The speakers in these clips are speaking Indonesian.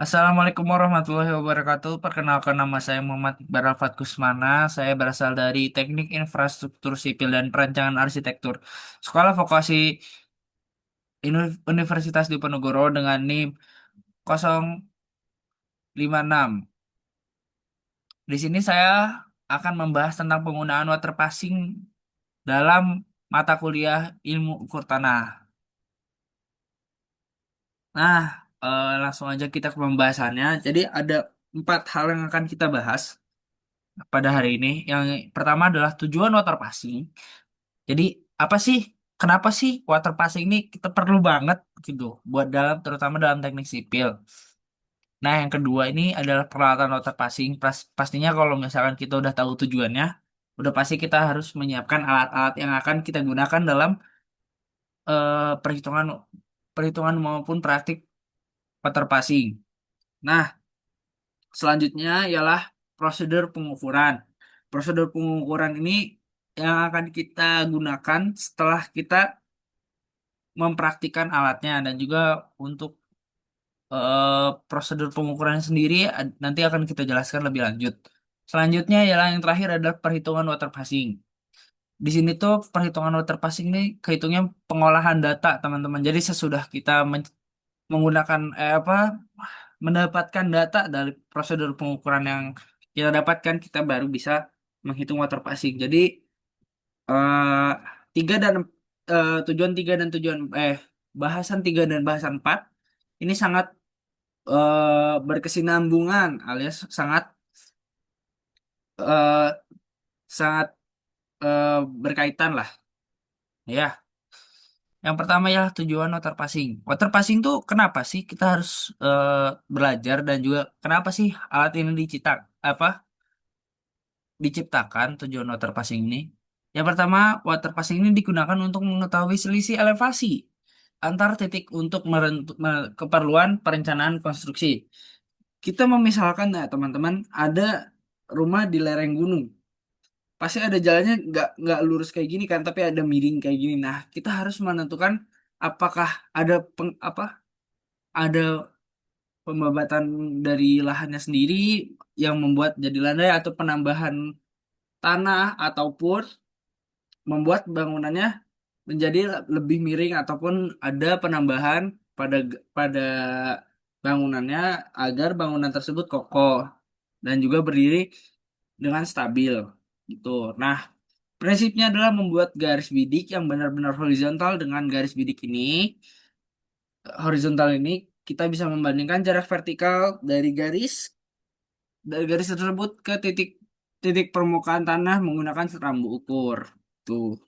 Assalamualaikum warahmatullahi wabarakatuh. Perkenalkan nama saya Muhammad Iqbal Alfat Kusmana. Saya berasal dari Teknik Infrastruktur Sipil dan Perancangan Arsitektur. Sekolah Vokasi Universitas Diponegoro dengan NIM 056. Di sini saya akan membahas tentang penggunaan water passing dalam mata kuliah Ilmu Ukur Tanah. Nah, langsung aja kita ke pembahasannya. Jadi ada empat hal yang akan kita bahas pada hari ini. Yang pertama adalah tujuan water passing. Jadi apa sih? Kenapa sih water passing ini kita perlu banget gitu buat terutama dalam teknik sipil. Nah, yang kedua ini adalah peralatan water passing. Pastinya kalau misalkan kita udah tahu tujuannya, udah pasti kita harus menyiapkan alat-alat yang akan kita gunakan dalam perhitungan perhitungan maupun praktik water passing. Nah, selanjutnya ialah prosedur pengukuran. Prosedur pengukuran ini yang akan kita gunakan setelah kita mempraktikkan alatnya dan juga untuk prosedur pengukuran sendiri nanti akan kita jelaskan lebih lanjut. Selanjutnya ialah yang terakhir adalah perhitungan water passing. Di sini tuh perhitungan water passing ini kehitungnya pengolahan data teman-teman. Jadi sesudah kita menggunakan mendapatkan data dari prosedur pengukuran yang kita dapatkan, kita baru bisa menghitung water passing. Jadi eh, tiga dan tujuan tiga dan bahasan tiga dan bahasan empat ini sangat berkesinambungan alias sangat eh, sangat berkaitan lah ya. Yang pertama ya tujuan water passing. Water passing tuh kenapa sih kita harus eh, belajar dan juga kenapa sih alat ini apa diciptakan tujuan water passing ini? Yang pertama, water passing ini digunakan untuk mengetahui selisih elevasi antar titik untuk keperluan perencanaan konstruksi. Kita memisalkan ya teman-teman, ada rumah di lereng gunung. Pasti ada jalannya nggak lurus kayak gini kan, tapi ada miring kayak gini. Nah, kita harus menentukan apakah ada ada pembabatan dari lahannya sendiri yang membuat jadi landai atau penambahan tanah ataupun membuat bangunannya menjadi lebih miring ataupun ada penambahan pada bangunannya agar bangunan tersebut kokoh dan juga berdiri dengan stabil gitu. Nah, prinsipnya adalah membuat garis bidik yang benar-benar horizontal. Dengan garis bidik ini, horizontal ini kita bisa membandingkan jarak vertikal dari garis tersebut ke titik titik permukaan tanah menggunakan rambu ukur. Tuh.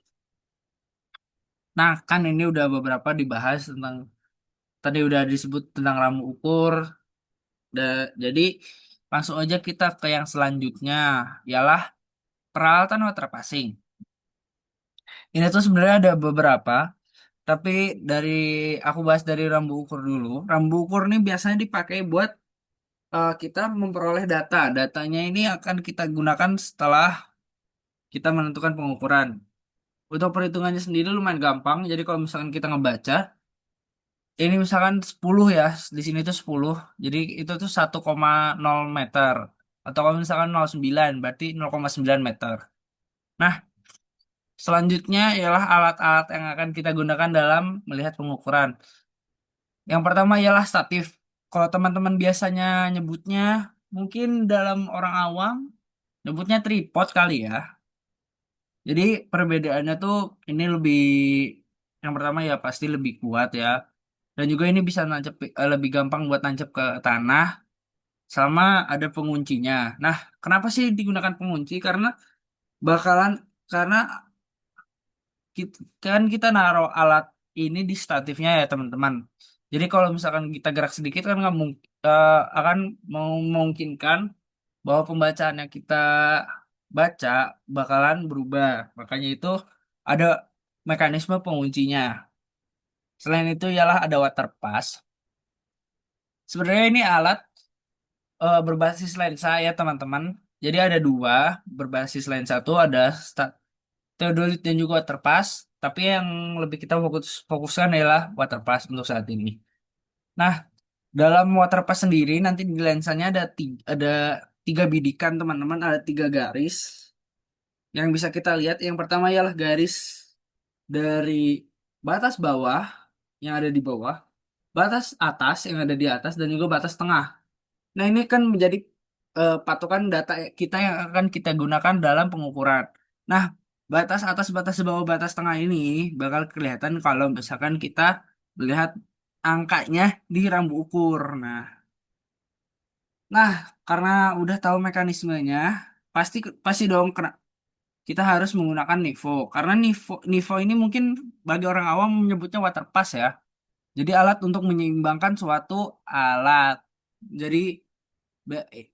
Nah, kan ini udah beberapa dibahas tentang tadi udah disebut tentang rambu ukur. Jadi langsung aja kita ke yang selanjutnya, ialah peralatan water passing. Ini tuh sebenarnya ada beberapa, tapi dari aku bahas dari rambu ukur dulu. Rambu ukur ini biasanya dipakai buat kita memperoleh data. Datanya ini akan kita gunakan setelah kita menentukan pengukuran. Untuk perhitungannya sendiri lumayan gampang. Jadi kalau misalkan kita ngebaca, ini misalkan 10 ya, di sini tuh 10. Jadi itu tuh 1,0 meter. Atau kalau misalkan 0,9 berarti 0,9 meter. Nah, selanjutnya ialah alat-alat yang akan kita gunakan dalam melihat pengukuran. Yang pertama ialah statif. Kalau teman-teman biasanya nyebutnya, mungkin dalam orang awam, nyebutnya tripod kali ya. Jadi perbedaannya tuh ini yang pertama ya pasti lebih kuat ya. Dan juga ini bisa lebih gampang buat nancep ke tanah sama ada penguncinya. Nah, kenapa sih digunakan pengunci? Bakalan karena kita naruh alat ini di statifnya ya teman-teman. Jadi kalau misalkan kita gerak sedikit kan nggak akan memungkinkan bahwa pembacaan yang kita baca bakalan berubah. Makanya itu ada mekanisme penguncinya. Selain itu ialah ada water pass. Sebenarnya ini alat berbasis lensa ya teman-teman. Jadi ada dua berbasis lensa tuh ada theodolite dan juga waterpass. Tapi yang lebih kita fokuskan adalah waterpass untuk saat ini. Nah, Dalam waterpass sendiri nanti di lensanya ada tiga bidikan teman-teman, ada tiga garis yang bisa kita lihat. Yang pertama ialah garis dari batas bawah yang ada di bawah, batas atas yang ada di atas, dan juga batas tengah. Nah, ini kan menjadi patokan data kita yang akan kita gunakan dalam pengukuran. Nah, batas atas, batas bawah, batas tengah ini bakal kelihatan kalau misalkan kita melihat angkanya di rambu ukur. Nah, karena udah tahu mekanismenya, pasti pasti dong kita harus menggunakan Nivo. Karena Nivo ini mungkin bagi orang awam menyebutnya water pass ya. Jadi alat untuk menyeimbangkan suatu alat. Jadi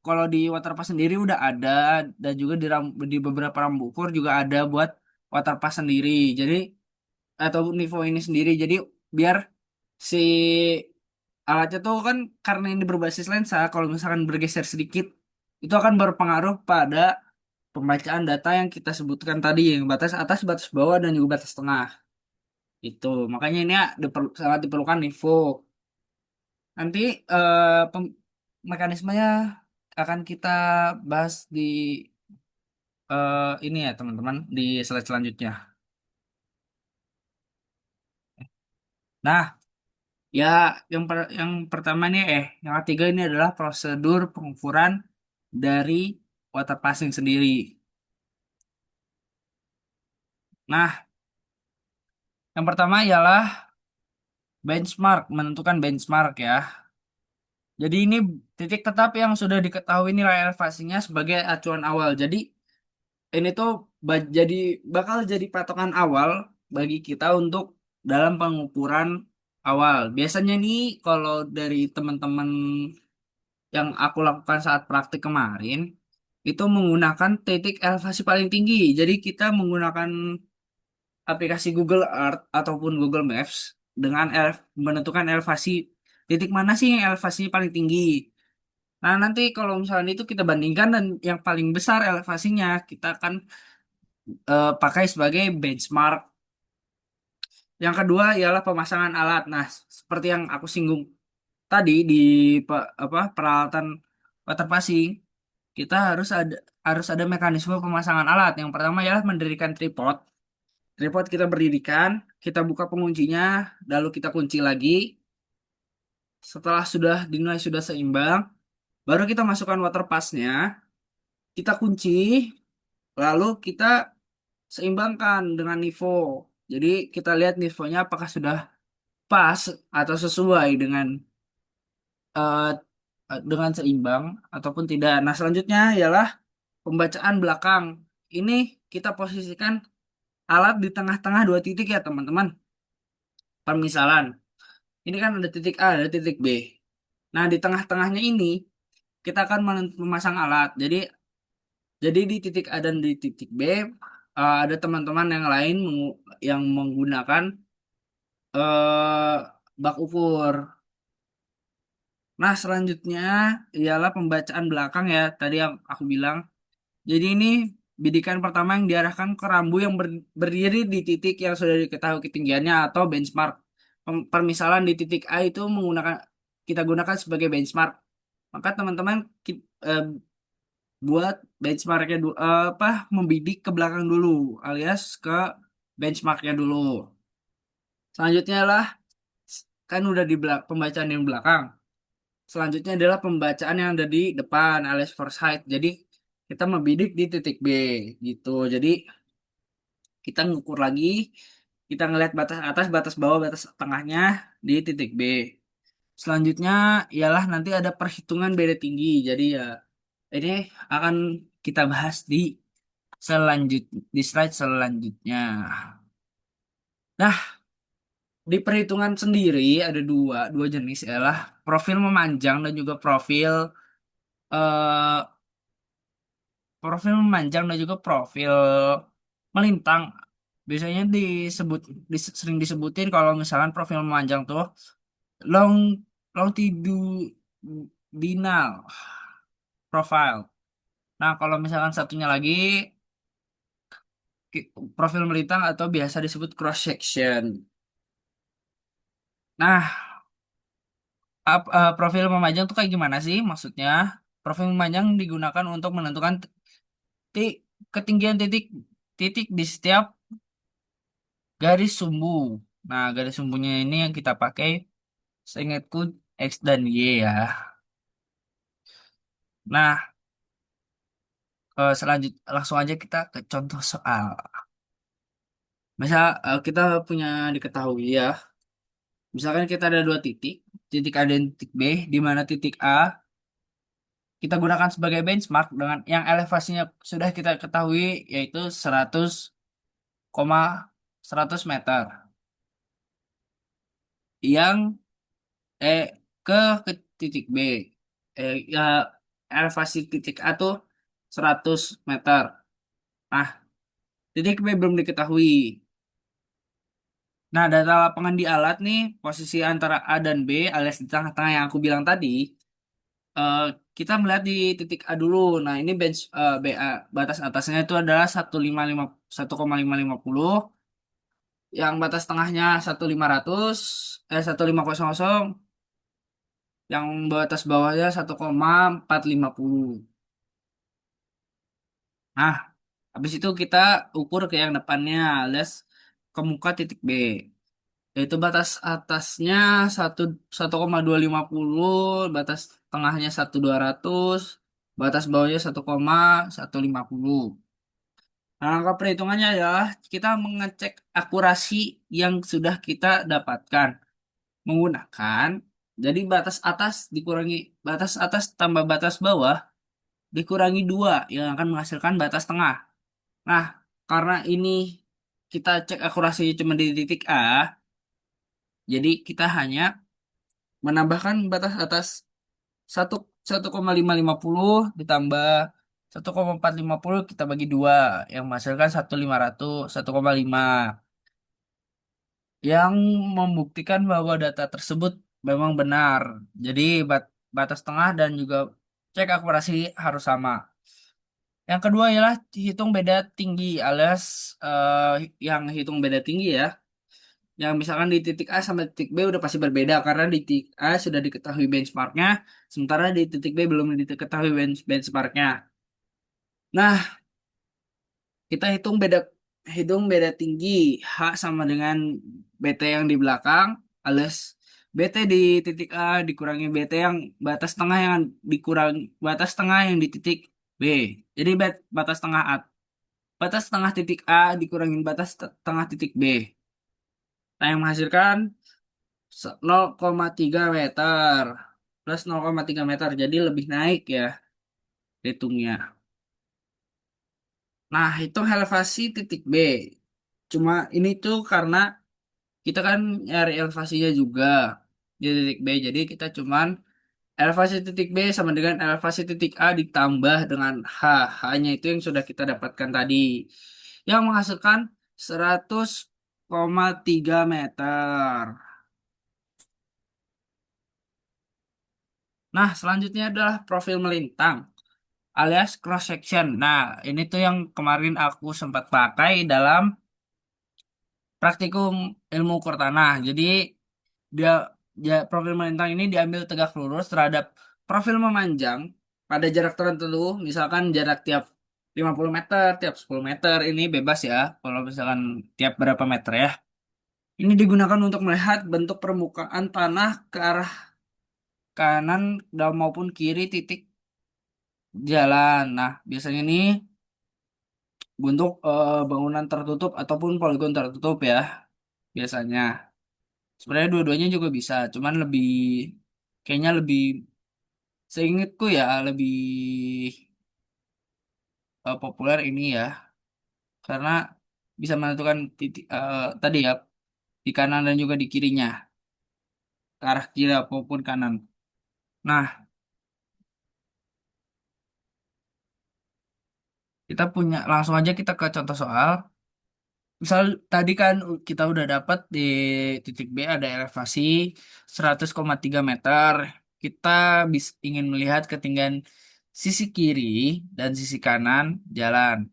kalau di Waterpass sendiri udah ada, dan juga di beberapa rambu ukur juga ada buat Waterpass sendiri. Jadi atau Nivo ini sendiri. Jadi biar si alatnya tuh kan, karena ini berbasis lensa, kalau misalkan bergeser sedikit itu akan berpengaruh pada pembacaan data yang kita sebutkan tadi, yang batas atas, batas bawah, dan juga batas tengah. Itu makanya ini sangat diperlukan Nivo. Nanti mekanismenya akan kita bahas di ini ya teman-teman, di slide selanjutnya. Nah, ya yang pertama nih yang ketiga ini adalah prosedur pengukuran dari water passing sendiri. Nah, yang pertama ialah benchmark, menentukan benchmark ya. Jadi ini titik tetap yang sudah diketahui nilai elevasinya sebagai acuan awal. Jadi ini tuh jadi bakal jadi patokan awal bagi kita untuk dalam pengukuran awal. Biasanya nih kalau dari teman-teman yang aku lakukan saat praktik kemarin itu menggunakan titik elevasi paling tinggi. Jadi kita menggunakan aplikasi Google Earth ataupun Google Maps dengan menentukan elevasi, titik mana sih yang elevasinya paling tinggi. Nah, nanti kalau misalnya itu kita bandingkan dan yang paling besar elevasinya, kita akan pakai sebagai benchmark. Yang kedua ialah pemasangan alat. Nah, seperti yang aku singgung tadi di peralatan water passing, kita harus ada mekanisme pemasangan alat. Yang pertama ialah mendirikan tripod. Tripod kita berdirikan, kita buka penguncinya, lalu kita kunci lagi. Setelah sudah dinilai sudah seimbang, baru kita masukkan water passnya, kita kunci, lalu kita seimbangkan dengan Nivo. Jadi kita lihat nivonya apakah sudah pas atau sesuai eh, dengan seimbang ataupun tidak. Nah, selanjutnya ialah pembacaan belakang. Ini kita posisikan alat di tengah-tengah dua titik ya, teman-teman. Permisalan, ini kan ada titik A, ada titik B. Nah, di tengah-tengahnya ini kita akan memasang alat. Jadi di titik A dan di titik B ada teman-teman yang lain yang menggunakan eh, bak ukur. Nah, selanjutnya ialah pembacaan belakang ya, tadi yang aku bilang. Jadi ini bidikan pertama yang diarahkan ke rambu yang berdiri di titik yang sudah diketahui ketinggiannya atau benchmark. Permisalan di titik A itu kita gunakan sebagai benchmark. Maka teman-teman buat benchmarknya dulu, membidik ke belakang dulu, alias ke benchmarknya dulu. Selanjutnya lah, kan udah di pembacaan yang belakang. Selanjutnya adalah pembacaan yang ada di depan alias foresight. Jadi kita membidik di titik B gitu. Jadi kita ngukur lagi, kita ngelihat batas atas, batas bawah, batas tengahnya di titik B. Selanjutnya ialah nanti ada perhitungan beda tinggi. Jadi ya ini akan kita bahas di slide selanjutnya. Nah, di perhitungan sendiri ada dua jenis ialah profil memanjang dan juga eh, profil memanjang dan juga profil melintang. Biasanya sering disebutin kalau misalkan profil memanjang tuh long longitudinal profile. Nah, kalau misalkan satunya lagi profil melintang atau biasa disebut cross section. Nah, Profil memajang tuh kayak gimana sih maksudnya? Profil memajang digunakan untuk menentukan ti- ketinggian titik titik di setiap garis sumbu. Nah, garis sumbunya ini yang kita pakai, seingatku X dan Y ya. Nah, langsung aja kita ke contoh soal. Misal kita punya diketahui ya. Misalkan kita ada dua titik, titik A dan titik B, di mana titik A kita gunakan sebagai benchmark dengan yang elevasinya sudah kita ketahui yaitu 100, 100 meter. Yang eh ke titik B. Ya elevasi titik A tuh 100 meter. Nah, titik B belum diketahui. Nah, data lapangan di alat nih, posisi antara A dan B alias di tengah-tengah yang aku bilang tadi, eh, kita melihat di titik A dulu. Nah, ini BA, batas atasnya itu adalah 1,550, yang batas tengahnya 1,500, 1,500, yang batas bawahnya 1,450. Nah, habis itu kita ukur ke yang depannya, alias ke muka titik B. Yaitu batas atasnya 1,250, batas tengahnya 1,200, batas bawahnya 1,150. Nah, langkah perhitungannya adalah kita mengecek akurasi yang sudah kita dapatkan menggunakan, jadi batas atas dikurangi batas atas tambah batas bawah dikurangi dua yang akan menghasilkan batas tengah. Nah, karena ini kita cek akurasi cuma di titik A, jadi kita hanya menambahkan batas atas satu 1,550 ditambah 1,450 kita bagi dua yang menghasilkan 1,500, 1,5, yang membuktikan bahwa data tersebut memang benar. Jadi batas tengah dan juga cek akurasi harus sama. Yang kedua ialah hitung beda tinggi alias yang hitung beda tinggi ya. Yang misalkan di titik A sama titik B udah pasti berbeda karena di titik A sudah diketahui benchmarknya, sementara di titik B belum diketahui benchmarknya. Nah, kita hitung beda tinggi H sama dengan BT yang di belakang, alias BT di titik A dikurangi BT yang batas tengah yang dikurang batas tengah yang di titik B. Jadi batas tengah A, batas tengah titik A dikurangin batas tengah titik B. Nah, yang menghasilkan 0,3 meter plus 0,3 meter. Jadi lebih naik ya hitungnya. Nah, hitung elevasi titik B. Cuma ini tuh karena kita kan nyari elevasinya juga di titik B. Jadi kita cuman elevasi titik B sama dengan elevasi titik A ditambah dengan H. H-nya itu yang sudah kita dapatkan tadi. Yang menghasilkan 100,3 meter. Nah, selanjutnya adalah profil melintang alias cross section. Nah, ini tuh yang kemarin aku sempat pakai dalam praktikum ilmu ukur tanah. Jadi dia, profil melintang ini diambil tegak lurus terhadap profil memanjang pada jarak tertentu, misalkan jarak tiap 50 meter, tiap 10 meter, ini bebas ya. Kalau misalkan tiap berapa meter ya. Ini digunakan untuk melihat bentuk permukaan tanah ke arah kanan dan maupun kiri titik jalan. Nah, biasanya ini untuk bangunan tertutup ataupun poligon tertutup ya biasanya. Sebenarnya dua-duanya juga bisa, cuman kayaknya lebih seingatku ya lebih populer ini ya karena bisa menentukan titik tadi ya di kanan dan juga di kirinya, ke arah kiri maupun kanan. Nah, kita punya langsung aja kita ke contoh soal. Misal tadi kan kita udah dapat di titik B ada elevasi 100,3 meter. Kita ingin melihat ketinggian sisi kiri dan sisi kanan jalan.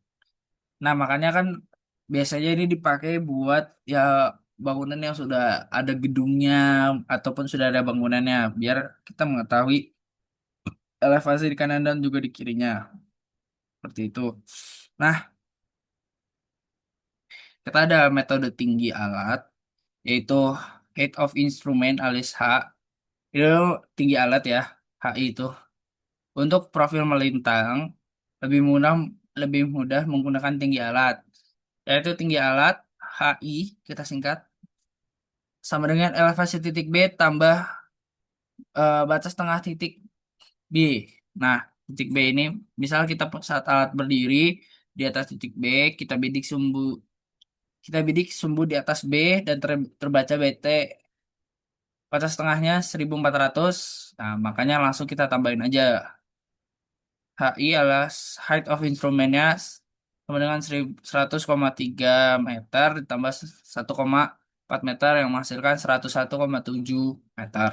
Nah, makanya kan biasanya ini dipakai buat ya bangunan yang sudah ada gedungnya ataupun sudah ada bangunannya biar kita mengetahui elevasi di kanan dan juga di kirinya seperti itu. Nah, kita ada metode tinggi alat yaitu height of instrument alias H. Itu tinggi alat ya, HI itu. Untuk profil melintang lebih mudah lebih mudah menggunakan tinggi alat. Yaitu tinggi alat HI kita singkat sama dengan elevasi titik B tambah batas tengah titik B. Nah, titik B ini misal kita saat alat berdiri di atas titik B, kita bidik sumbu di atas B dan terbaca BT batas tengahnya 1400. Nah, makanya langsung kita tambahin aja. HI adalah height of instrumentnya sama dengan 100,3 meter ditambah 1,4 meter yang menghasilkan 101,7 meter.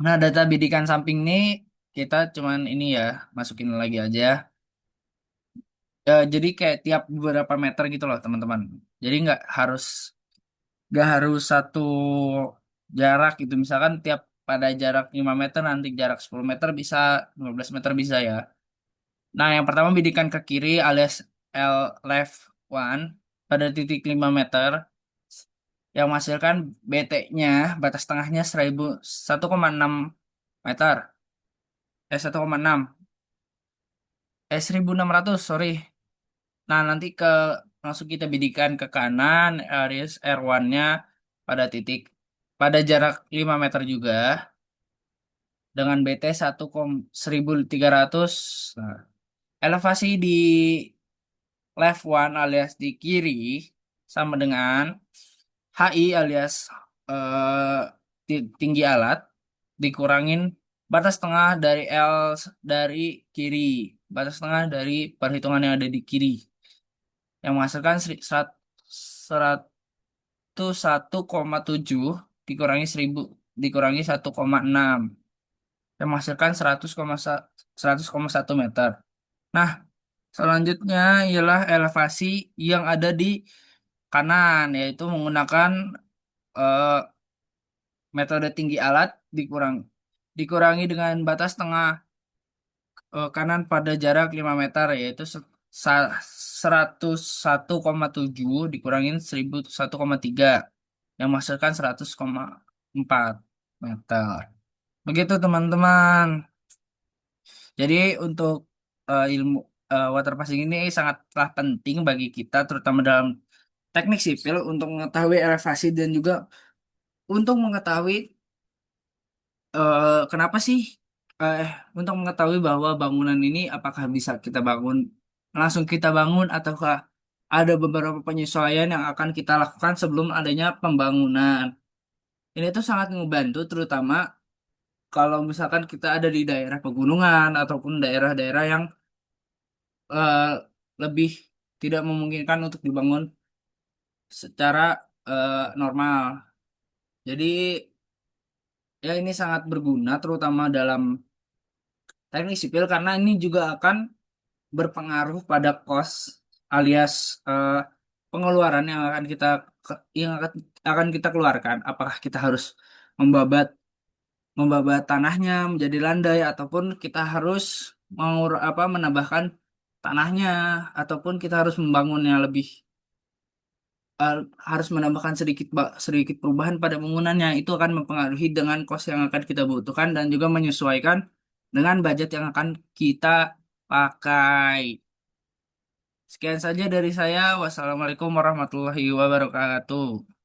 Nah, data bidikan samping ini kita cuman ini ya, masukin lagi aja. Jadi kayak tiap beberapa meter gitu loh, teman-teman. Jadi nggak harus satu jarak gitu. Misalkan tiap pada jarak 5 meter nanti jarak 10 meter bisa, 15 meter bisa ya. Nah, yang pertama bidikan ke kiri alias L left one pada titik 5 meter yang menghasilkan BT-nya batas tengahnya 1,6 meter. 1,6. 1.600 sorry. Nah, nanti langsung kita bidikan ke kanan alias R1-nya pada titik pada jarak 5 meter juga dengan BT 1,1300. Nah, elevasi di left one alias di kiri sama dengan HI alias eh, tinggi alat dikurangin batas tengah dari dari kiri, batas tengah dari perhitungan yang ada di kiri yang menghasilkan 101,7 dikurangi 1000 dikurangi 1,6 yang menghasilkan 100,1 meter. Nah, selanjutnya ialah elevasi yang ada di kanan, yaitu menggunakan eh, metode tinggi alat dikurangi dengan batas tengah kanan pada jarak 5 meter, yaitu 101,7 dikurangin 101,3 yang menghasilkan 100,4 meter. Begitu teman-teman. Jadi untuk ilmu water passing ini sangatlah penting bagi kita terutama dalam teknik sipil untuk mengetahui elevasi dan juga untuk mengetahui kenapa sih eh untuk mengetahui bahwa bangunan ini apakah bisa kita bangun langsung kita bangun ataukah ada beberapa penyesuaian yang akan kita lakukan sebelum adanya pembangunan. Ini tuh sangat membantu terutama kalau misalkan kita ada di daerah pegunungan ataupun daerah-daerah yang eh, lebih tidak memungkinkan untuk dibangun secara normal. Jadi ya ini sangat berguna terutama dalam teknik sipil karena ini juga akan berpengaruh pada kos alias pengeluaran yang akan kita keluarkan. Apakah kita harus membabat membabat tanahnya menjadi landai ataupun kita harus menambahkan tanahnya ataupun kita harus membangunnya eh, harus menambahkan sedikit perubahan pada bangunannya itu akan mempengaruhi dengan kos yang akan kita butuhkan dan juga menyesuaikan dengan budget yang akan kita pakai. Sekian saja dari saya. Wassalamualaikum warahmatullahi wabarakatuh.